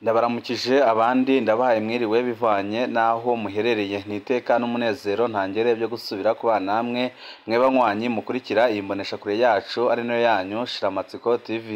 Ndabaramukije abandi ndabahaye mwiriwe bivanye naho muherereye niteka n'umunezero ntangere byo gusubira kuba namwe mwebanywanyi mukurikira imbonesha kure yacu ari no yanyu Shiramatsiko TV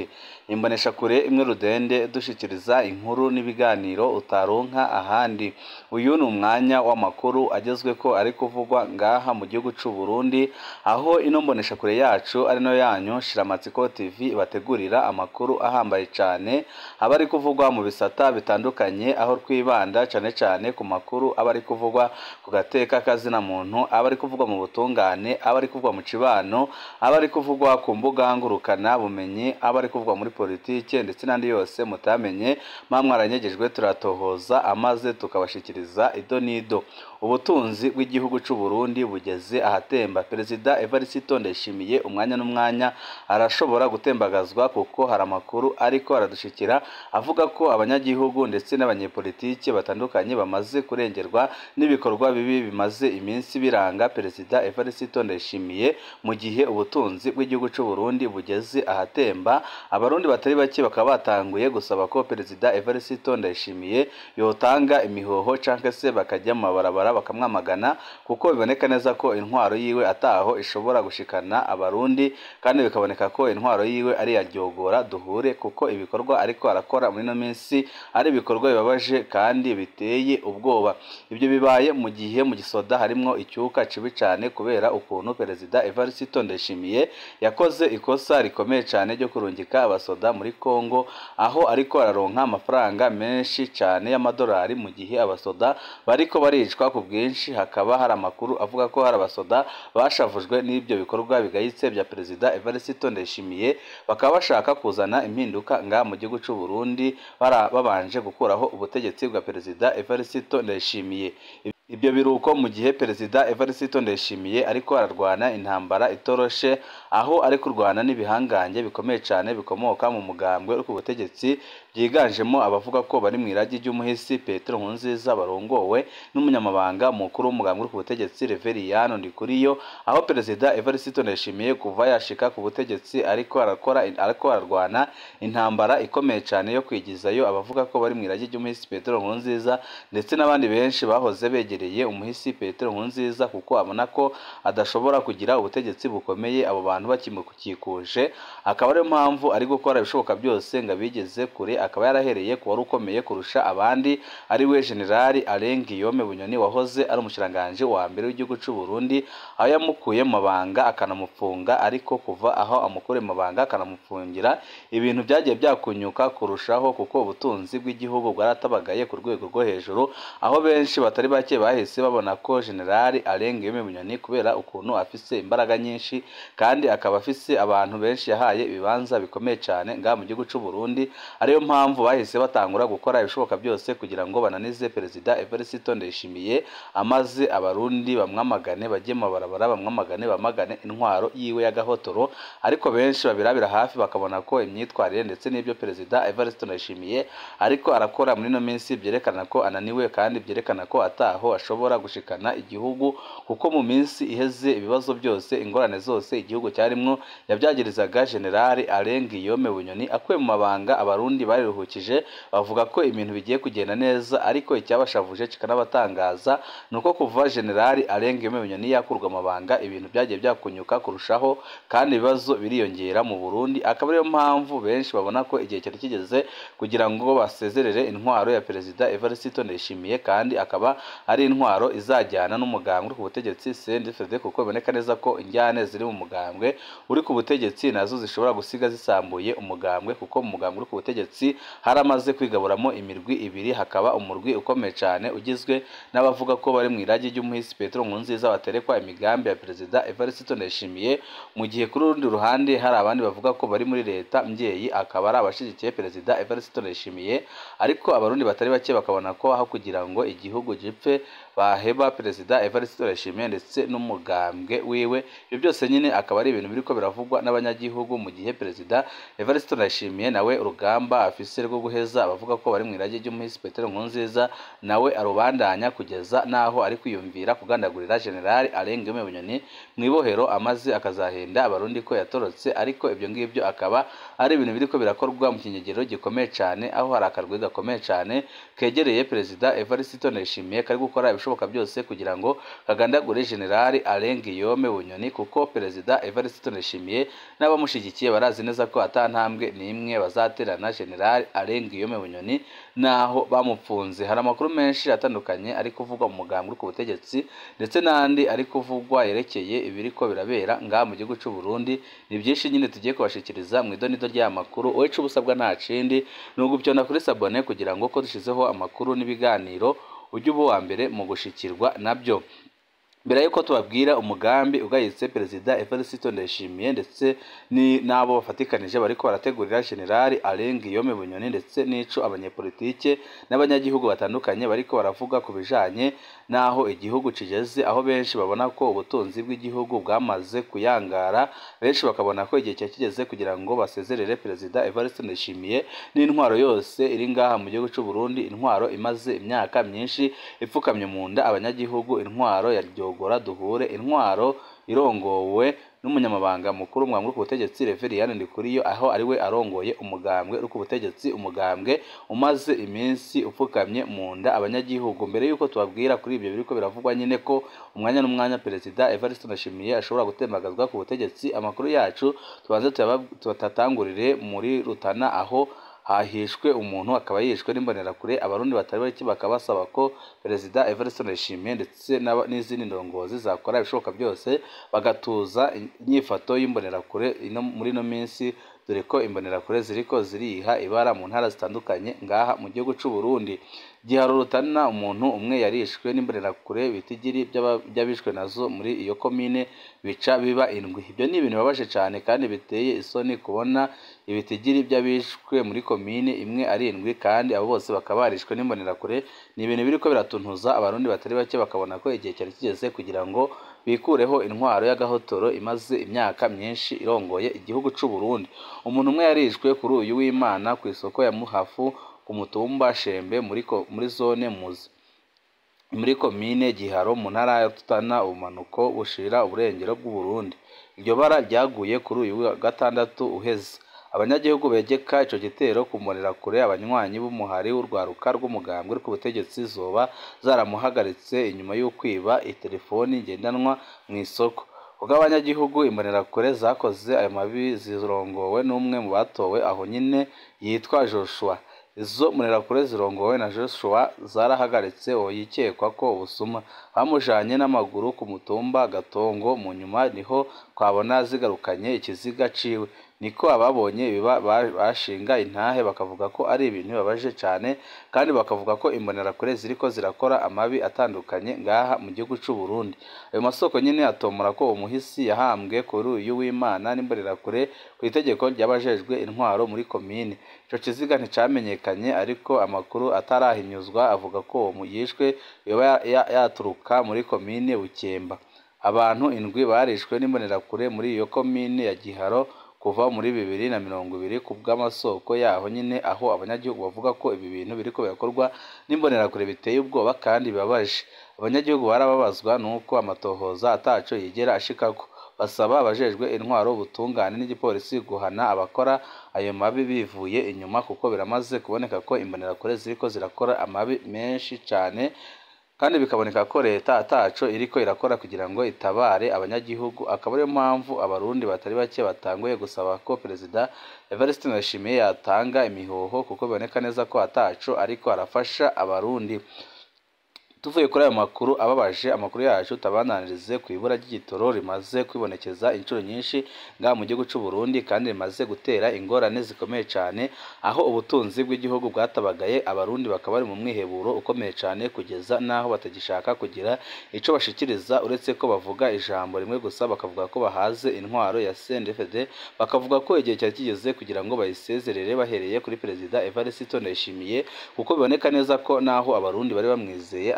imbonesha kure imwe rudende dushikiriza inkuru n'ibiganiro utaronka ahandi. Uyu ni umwanya w'amakuru agezwe ko ari kuvugwa ngaha mu gihugu cy'u Burundi, aho ino mbonesha kure yacu ari no yanyu Shiramatsiko TV bategurira amakuru ahambaye cyane abari kuvugwa mu bisata bitandukanye, aho twibanda cyane cyane ku makuru abari kuvugwa ku gateka kazina muntu, abari kuvugwa mu butungane, abari kuvugwa mu cibano, abari kuvugwa ku mbuga ngurukana bumenyi, abari kuvugwa muri politike ndetse n'andi yose mutamenye mwamwaranyegejwe turatohoza amaze tukabashikiriza ido nido. Ubutunzi bw'igihugu cy'u Burundi bugeze ahatemba. Perezida Evariste Ndayishimiye umwanya n'umwanya arashobora gutembagazwa kuko hari amakuru ariko aradushikira avuga ko abanyagihugu ndetse n'abanyepolitike batandukanye bamaze kurengerwa n'ibikorwa bibi bimaze iminsi biranga Perezida Evariste Ndayishimiye mu gihe ubutunzi bw'igihugu cy'u Burundi bugeze ahatemba. Abarundi batari bake bakaba batanguye gusaba ko Perezida Evariste Ndayishimiye yotanga imihoho canke se bakajya mu mabarabara bakamwamagana, kuko biboneka neza ko intwaro yiwe ataho ishobora gushikana abarundi, kandi bikaboneka ko intwaro yiwe ari yaryogora duhure, kuko ibikorwa ariko arakora muri no minsi ari ibikorwa bibabaje kandi biteye ubwoba. Ibyo bibaye mu gihe mu gisoda harimo icyuka kibi cyane kubera ukuntu Perezida Evariste Ndayishimiye yakoze ikosa rikomeye cyane ryo kurungika abasoda muri Kongo, aho ariko araronka amafaranga menshi cyane y'amadolari mu gihe abasoda bariko baricwa ku bwinshi. Hakaba hari amakuru avuga ko hari abasoda bashavujwe n'ibyo bikorwa bigayitse bya Perezida Evariste Ndayishimiye, bakaba bashaka kuzana impinduka nga mu gihugu cy'u Burundi babanje gukuraho ubutegetsi bwa Perezida Evariste Ndayishimiye. Ibyo biruko mu gihe Perezida Evariste Ndayishimiye ariko ararwana intambara itoroshe, aho ari kurwana n'ibihangange bikomeye cyane bikomoka mu mugambwe uri ku butegetsi, byiganjemo abavuga ko bari mu iragi ry'umuhisi Petero Nkurunziza barongowe n'umunyamabanga mukuru w'umugambwe uri ku butegetsi Reveriyano Ndikuriyo. Aho Perezida Evariste Ndayishimiye kuva yashika ku butegetsi ariko ararwana intambara ikomeye cyane yo kwigizayo abavuga ko bari mu iragi ry'umuhisi Petero Nkurunziza, ndetse n'abandi benshi bahoze begereye umuhisi Petero Nkurunziza, kuko abona ko adashobora kugira ubutegetsi bukomeye abo bantu bakimukikuje. Akaba ariyo mpamvu ari gukora ibishoboka byose ngo abigeze kure. Akaba yarahereye ku wari ukomeye kurusha abandi ari we General Guillaume Bunyoni, wahoze ari umushiranganje wa mbere w'igihugu cy'u Burundi, aho yamukuye mu mabanga akanamufunga, ariko kuva aho amukure mu mabanga akanamufungira ibintu byagiye byakunyuka kurushaho, kuko ubutunzi bw'igihugu bwaratabagaye ku rwego rwo hejuru, aho benshi batari bake bahise babona ko General Guillaume Bunyoni kubera ukuntu afise imbaraga nyinshi kandi akaba afise abantu benshi yahaye ibibanza bikomeye cyane nga mu gihugu cy'u Burundi, ariyo mpamvu bahise batangura gukora ibishoboka byose kugira ngo bananize Perezida Evariste Ndayishimiye, amaze abarundi bamwamagane bajye mu mabarabara bamagane intwaro yiwe y'agahotoro. Ariko benshi babirabira hafi bakabona ko imyitwarire ndetse n'ibyo Perezida Evariste Ndayishimiye ariko arakora muri no minsi byerekana ko ananiwe, kandi byerekana ko ataho ashobora gushikana igihugu, kuko mu minsi iheze ibibazo byose ingorane zose igihugu cyarimwo yabyagirizaga General Guillaume Bunyoni akuye mu mabanga. Abarundi bariruhukije bavuga ko ibintu bigiye kugenda neza, ariko icyabashavuje kikanabatangaza nuko kuva General Guillaume Bunyoni yakurwa amabanga ibintu byagiye byakunyuka kurushaho, kandi ibibazo biriyongera mu Burundi. Akaba ariyo mpamvu benshi babona ko igihe cyari kigeze kugira ngo basezerere intwaro ya Perezida Evariste Ndayishimiye, kandi akaba ari intwaro izajyana n'umugambwe ku butegetsi CNDD-FDD, kuko biboneka neza ko injyane ziri mu mugambwe uri ku butegetsi nazo zishobora gusiga zisambuye umugambwe, kuko mu mugambwe uri ku butegetsi haramaze kwigaburamo imirwi ibiri. Hakaba umurwi ukomeye cyane ugizwe n'abavuga ko bari mu iragi ry'umuhisi Petero Nkurunziza baterekwa imigambi ya Perezida Evariste Ndayishimiye, mu gihe kuri urundi ruhande hari abandi bavuga ko bari muri leta mbyeyi, akaba ari abashigikiye Perezida Evariste Ndayishimiye. Ariko abarundi batari bake bakabona ko aho kugira ngo igihugu gipfe baheba perezida Evariste Ndayishimiye ndetse n'umugambwe wiwe. Ibyo byose nyine akaba ari ibintu biriko biravugwa n'abanyagihugu mu gihe perezida Evariste Ndayishimiye nawe urugamba afise rwo guheza abavuga ko bari mu irage ry'umuhisi Petero Nkurunziza nawe arubandanya kugeza naho ari kwiyumvira kugandagurira General Alengeme Bunyoni mu ibohero amaze akazahenda abarundi ko yatorotse. Ariko ibyo ngibyo akaba ari ibintu biriko birakorwa mu kinyegero gikomeye cyane, aho hari akarwi gakomeye cyane kegereye perezida Evariste Ndayishimiye kari gukora ibishoboka byose kugira ngo kagandagure General Alengeme Bunyoni, kuko perezida Evariste Ndayishimiye n'abamushigikiye barazi neza ko atantambwe n'imwe bazaterana General Alengeme Bunyoni naho bamupfunze. Hari amakuru menshi atandukanye ari kuvugwa mu mugambwe ku butegetsi ndetse n'andi ari kuvugwa yerekeye ibiriko birabera ngaha mu gihugu cy'u Burundi. Ni byinshi nyine tugiye kubashikiriza mu idonido ry'amakuru. Wowe ico ubusabwa nta kindi ni ugupyonda kuri sabone kugira ngo ko dushizeho amakuru n'ibiganiro ujye uba uwa mbere mu gushikirwa nabyo. Mbere yuko tubabwira umugambi ugayitse perezida Evariste Ndayishimiye ndetse n'abo bafatikanije bariko barategurira General Alengeme Bunyoni ndetse n'ico abanyepolitike n'abanyagihugu batandukanye bariko baravuga ku bijanye naho igihugu kigeze, aho benshi babona ko ubutunzi bw'igihugu bwamaze kuyangara, benshi bakabona ko igihe cyakigeze kugira ngo basezerere perezida Evariste Ndayishimiye n'intwaro yose iri ngaha mu gihugu cy'u Burundi, intwaro imaze imyaka myinshi ipfukamye mu nda abanyagihugu, intwaro ya Ryogora duhure, intwaro irongowe n'umunyamabanga mukuru mwamwe ku butegetsi Reverien Ndikuriyo, aho ari we arongoye umugambwe uri ku butegetsi, umugambwe umaze iminsi upfukamye mu nda abanyagihugu. Mbere yuko tubabwira kuri ibyo biriko biravugwa nyine ko umwanya n'umwanya perezida Evariste Ndayishimiye ashobora gutembagazwa ku butegetsi, amakuru yacu tubanze tutatangurire muri Rutana aho hahishwe umuntu akaba yishwe n'imbonerakure. Abarundi batari bake bakaba basaba ko perezida Evariste Ndayishimiye ndetse n'izindi ndongozi zakora ibishoboka byose bagatuza inyifato y'imbonerakure muri no minsi, dore ko imbonerakure ziriko ziriha ibara mu ntara zitandukanye ngaha mu gihugu cy'u Burundi. Giharo Rutana umuntu umwe yarishwe n'imbonerakure bitigiri by'abishwe nazo muri iyo komine bica biba indwi. Ibyo ni ibintu bibabaje cyane kandi biteye isoni kubona ibitigiri by'abishwe muri komine imwe ari indwi kandi abo bose bakaba barishwe n'imbonerakure. Ni ibintu biriko biratuntuza abarundi batari bake, bakabona ko igihe cyari kigeze kugira ngo bikureho intwaro y'agahotoro imaze imyaka myinshi irongoye igihugu cy'u Burundi. Umuntu umwe yarishwe kuri uyu w'Imana ku isoko ya Muhafu ku mutumba Shembe muri zone Muzi muri komine Giharo mu ntara ya Rutana ubumanuko bushira uburengero bw'u Burundi. Iryo bara ryaguye kuri uyu wa gatandatu uheze. Abanyagihugu begeka ico gitero kumurira kure abanywanyi b'umuhari w'urwaruka rw'umugambwe uri ku butegetsi zoba zaramuhagaritse inyuma y'ukwiba itelefoni ngendanwa mu isoko. Ubwo abanyagihugu imbonerakure zakoze ayo mabi zirongowe n'umwe mu batowe aho nyine yitwa Joshua. Izo mbonerakure zirongowe na Joshua zarahagaritse uwo yikekwa ko ubusuma, bamujanye n'amaguru ku mutumba Gatongo, mu nyuma niho twabona zigarukanye ikiziga ciwe. Niko ababonye biba bashinga intahe bakavuga ko ari ibintu bibabaje cyane, kandi bakavuga ko imbonerakure ziriko zirakora amabi atandukanye ngaha mu gihugu cy'u Burundi. Ayo masoko nyine atomora ko umuhisi yahambwe kuri uyu w'Imana n'imbonerakure ku itegeko ry'abajejwe intwaro muri komine. Ico kiziga nticamenyekanye, ariko amakuru atarahinyuzwa avuga ko yishwe yoba yaturuka muri komine Bukemba. Abantu indwi barishwe n'imbonerakure muri iyo komine ya Giharo kuva muri 2020 ku bw'amasoko yaho nyine, aho abanyagihugu bavuga ko ibi bintu biriko birakorwa n'imbonerakure biteye ubwoba kandi bibabaje. Abanyagihugu barababazwa nuko amatohoza ataco yigera ashikako, basaba abajejwe intwaro ubutungane n'igipolisi guhana abakora ayo mabi bivuye inyuma, kuko biramaze kuboneka ko imbonerakure ziriko zirakora amabi menshi cyane, kandi bikaboneka ko leta ataco iriko irakora kugira ngo itabare abanyagihugu. Akaba ariyo mpamvu abarundi batari bake batanguye gusaba ko perezida Evariste Ndayishimiye yatanga imihoho, kuko biboneka neza ko ataco ariko arafasha abarundi. Tuvuye kuri ayo makuru ababaje, amakuru yacu tabananirize ku ibura ry'igitoro rimaze kwibonekeza inshuro nyinshi ngaha mu gihugu cy'u Burundi, kandi rimaze gutera ingorane zikomeye cyane, aho ubutunzi bw'igihugu bwatabagaye. Abarundi bakaba bari mu mwiheburo ukomeye cyane kugeza naho batagishaka kugira ico bashikiriza, uretse ko bavuga ijambo rimwe gusa, bakavuga ko bahaze intwaro ya CNDD-FDD, bakavuga ko igihe cyari kigeze kugira ngo bayisezerere bahereye kuri perezida Evariste Ndayishimiye, kuko biboneka neza ko naho abarundi bari bamwizeye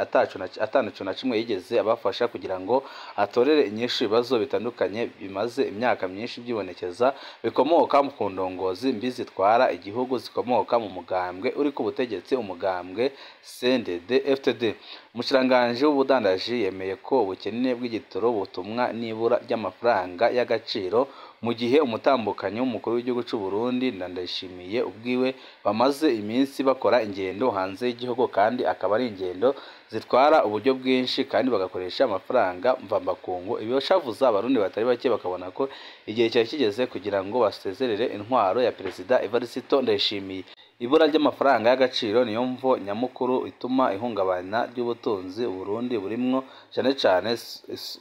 atanacu na kimwe yigeze abafasha kugira ngo atorere inyishu ibibazo bitandukanye bimaze imyaka myinshi byibonekeza bikomoka ku ndongozi mbi zitwara igihugu zikomoka mu mugambwe uri ku butegetsi umugambwe CNDD-FDD. Umushikiranganji w'ubudandaji yemeye ko ubukene bw'igitoro butumwa n'ibura ry'amafaranga y'agaciro mu gihe umutambukanyi w'umukuru w'igihugu cy'u Burundi Ndayishimiye ubwiwe bamaze iminsi bakora ingendo hanze y'igihugu kandi akaba ari ingendo zitwara uburyo bwinshi kandi bagakoresha amafaranga mvambakungu. Ibishavuza abarundi batari bake bakabona ko igihe cyari kigeze kugira ngo basezerere intwaro ya Perezida Evariste Ndayishimiye. Ibura ry'amafaranga y'agaciro niyo mvo nyamukuru ituma ihungabana ry'ubutunzi Burundi burimwo cyane cyane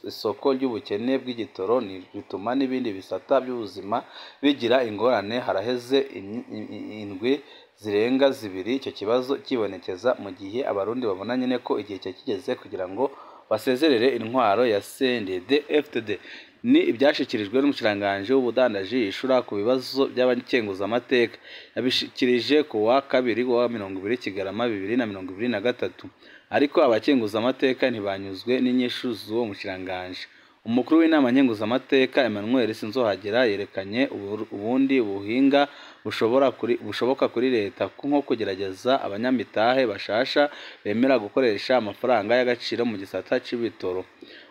isoko ry'ubukene bw'igitoro bituma n'ibindi bisata by'ubuzima bigira ingorane. Haraheze indwi zirenga zibiri icyo kibazo kibonekeza mu gihe abarundi babona nyine ko igihe cya kigeze kugira ngo basezerere intwaro ya CNDD-FDD. Ni ibyashikirijwe n'umushikiranganji w'ubudandaji yishura ku bibazo by'abakenguzamateka yabishikirije ku wa kabiri wa 20 Kigarama 2023, ariko abakenguzamateka ntibanyuzwe n'inyishu z'uwo mushikiranganji. Umukuru w'inama nkenguzamateka Emmanuel Sinzohagera yerekanye ubundi buhinga bushoboka kuri leta nko kugerageza abanyamitahe bashasha bemera gukoresha amafaranga y'agaciro mu gisata c'ibitoro.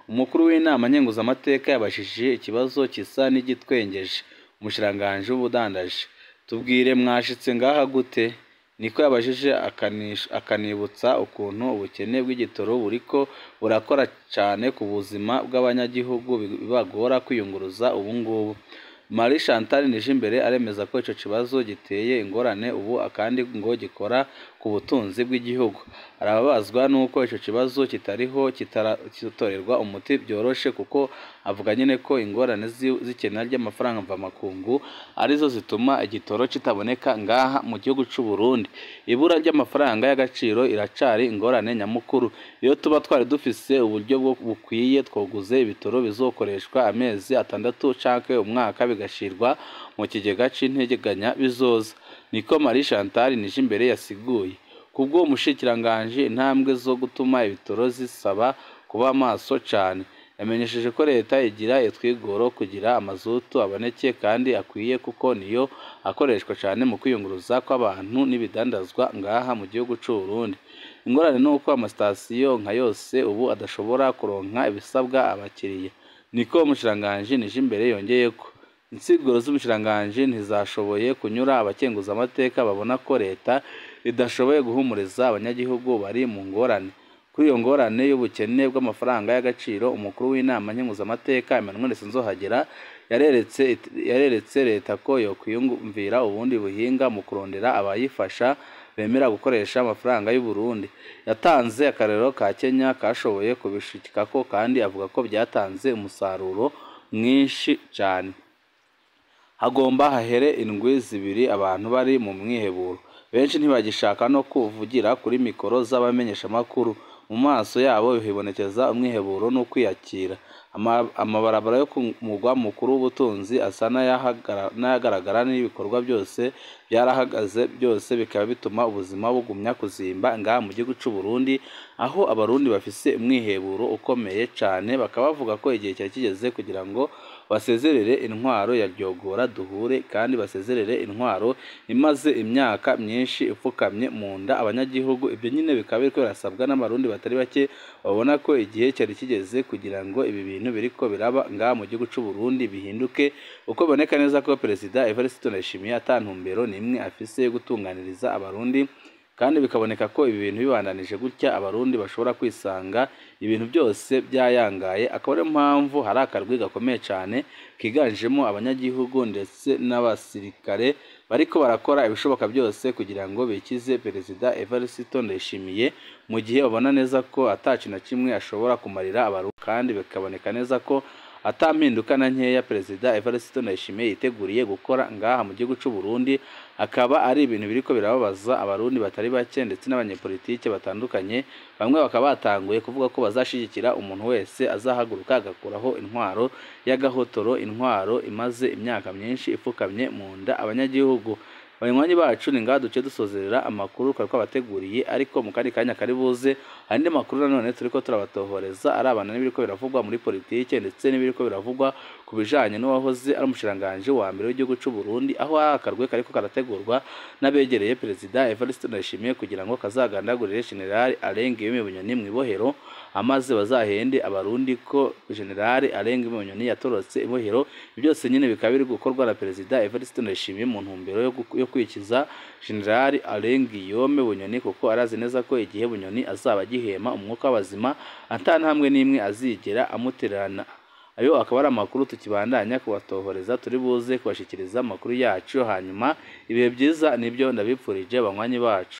Umukuru w'inama nkenguzamateka yabashije ikibazo kisa n'igitwengeje umushikiranganji w'ubudandaji. Tubwire mwashitse ngaha gute? Niko yabajije akanibutsa ukuntu ubukene bw'igitoro buriko burakora cyane ku buzima bw'abanyagihugu bibagora kwiyunguruza ubu ngubu. Marie Chantal Nijimbere aremeza ko ico kibazo giteye ingorane ubu akandi ngo gikora ku butunzi bw'igihugu. Arababazwa nuko ico kibazo kitariho kitatorerwa umuti byoroshe, kuko avuga nyine ko ingorane zikena ry'amafaranga mvamakungu arizo zituma igitoro kitaboneka ngaha mu gihugu cy'u Burundi. Ibura ry'amafaranga y'agaciro iracari ingorane nyamukuru. Iyo tuba twari dufise uburyo bukwiye twoguze ibitoro bizokoreshwa amezi 6 canke umwaka bigashirwa mu kigega c'integanya bizoza. Niko Marie Chantal Nijimbere yasiguye. Kubwo umushikiranganje intambwe zo gutuma ibitoro zisaba kuba maso cyane. Yamenyesheje ko leta igira itwigoro kugira amazutu aboneke kandi akwiye, kuko niyo akoreshwa cyane mu kwiyunguruza kw'abantu n'ibidandazwa ngaha mu gihugu cy'u Burundi. Ingorane nuko amasitasiyo nka yose ubu adashobora kuronka ibisabwa abakiriya. Niko umushikiranganje Nijimbere yongeye ko insiguro z'umushikiranganje ntizashoboye kunyura abakenguzamateka babona ko leta idashoboye guhumuriza abanyagihugu bari mu ngorane. Kuri iyo ngorane y'ubukene bw'amafaranga y'agaciro, umukuru w'inama nkenguzamateka Emmanuel Sinzohagera yareretse leta ko yo kwiyumvira ubundi buhinga mu kurondera abayifasha bemera gukoresha amafaranga y'u Burundi. Yatanze akarero ka Kenya kashoboye kubishikako kandi avuga ko byatanze umusaruro mwinshi cyane. Hagomba hahere indwi zibiri abantu bari mu mwiheburo, benshi ntibagishaka no kuvugira kuri mikoro z'abamenyesha makuru. Mu maso yabo hibonekeza umwiheburo no kwiyakira. Amabarabara yo ku mugwa mukuru w'ubutunzi asa n'ayagaragara n'ibikorwa byose byarahagaze, byose bikaba bituma ubuzima bugumya kuzimba ngaha mu gihugu cy'u Burundi, aho abarundi bafise umwiheburo ukomeye cyane. Bakaba bavuga ko igihe cyari kigeze kugira ngo basezerere intwaro ya ryogora duhure, kandi basezerere intwaro imaze imyaka myinshi ipfukamye mu nda abanyagihugu. Ibyo nyine bikaba biriko birasabwa n'abarundi batari bake babona ko igihe cyari kigeze kugira ngo ibi bintu biriko biraba ngaha mu gihugu cy'u Burundi bihinduke, uko biboneka neza ko Perezida Evariste Ndayishimiye atantumbero nimwe afise yo gutunganiriza abarundi, kandi bikaboneka ko ibi bintu bibandanije gutya abarundi bashobora kwisanga ibintu byose byayangaye. Akaba ariyo mpamvu hari akarwi gakomeye cyane kiganjemo abanyagihugu ndetse n'abasirikare bariko barakora ibishoboka byose kugira ngo bikize Perezida Evariste Ndayishimiye, mu gihe babona neza ko atacu na kimwe ashobora kumarira abarundi, kandi bikaboneka neza ko atampinduka na nkeya Perezida Evariste Ndayishimiye yiteguriye gukora ngaha mu gihugu cy'u Burundi. Akaba ari ibintu biriko birababaza abarundi batari bake ndetse n'abanyepolitike batandukanye. Bamwe bakaba batanguye kuvuga ko bazashigikira umuntu wese azahaguruka agakuraho intwaro y'agahotoro, intwaro imaze imyaka myinshi ipfukamye mu nda abanyagihugu. abanywanyi bacu ni ngaha duce dusozerera amakuru twari twabateguriye, ariko mu kandi kanya kari buze andi makuru nanone turiko turabatohoreza arabana n'ibiriko biravugwa muri politike ndetse n'ibiriko biravugwa ku bijanye n'uwahoze ari umushiranganje wa mbere w'igihugu c'u Burundi, aho akarwe kariko karategurwa n'abegereye perezida Evariste Ndayishimiye kugira ngo kazagandagurire General Ibye Bunyoni mw'ibohero, amaze bazahende abarundi ko General Ibye Bunyoni yatorotse ibohero. Byose nyine bikaba biri gukorwa na perezida Evariste Ndayishimiye mu ntumbero yo kwikiza General Ibye Bunyoni, kuko arazi neza ko igihe Bunyoni azaba agihema umwuka w'abazima atantambwe n'imwe azigera amutererana. Ayo akaba ari amakuru tukibandanya kubatohoreza, turi buze kubashikiriza amakuru yacu hanyuma. Ibihe byiza nibyo ndabipfurije abanywanyi bacu.